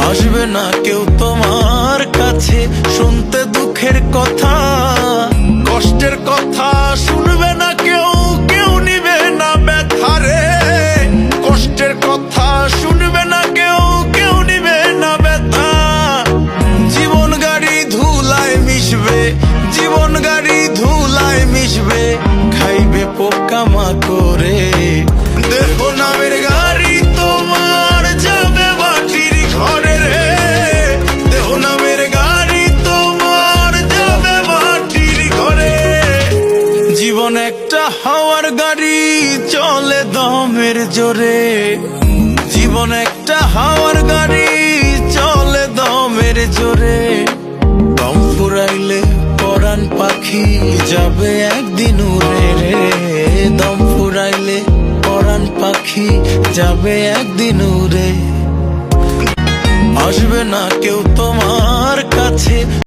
আসবে না কেউ তোমার কাছে শুনতে দুঃখের কথা, কষ্টের কথা শুনবে না কেউ, কেউ নিবে না ব্যথারে। কষ্টের কথা শুনবে না কেউ, কেউ নিবে না ব্যথা। জীবন গাড়ি ধুলায় মিশবে, জীবন গাড়ি ধুলায় মিশবে, খাইবে পোকামাকড়ে। দেহ নামের গাড়ি তোমার যাবে মাটির ঘরে রে। দেহ নামের গাড়ি তোমার যাবে মাটির ঘরে। জীবন একটা হাওয়ার গাড়ি চলে দমের জোরে। জীবন একটা হাওয়ার গাড়ি চলে দমের জোরে। দম ফুরাইলে পরাণ পাখি যাবে একদিন উড়ে রে। দম ফুরাইলে পরাণ পাখি যাবে একদিন উড়ে। আসবে না কেউ তোমার কাছে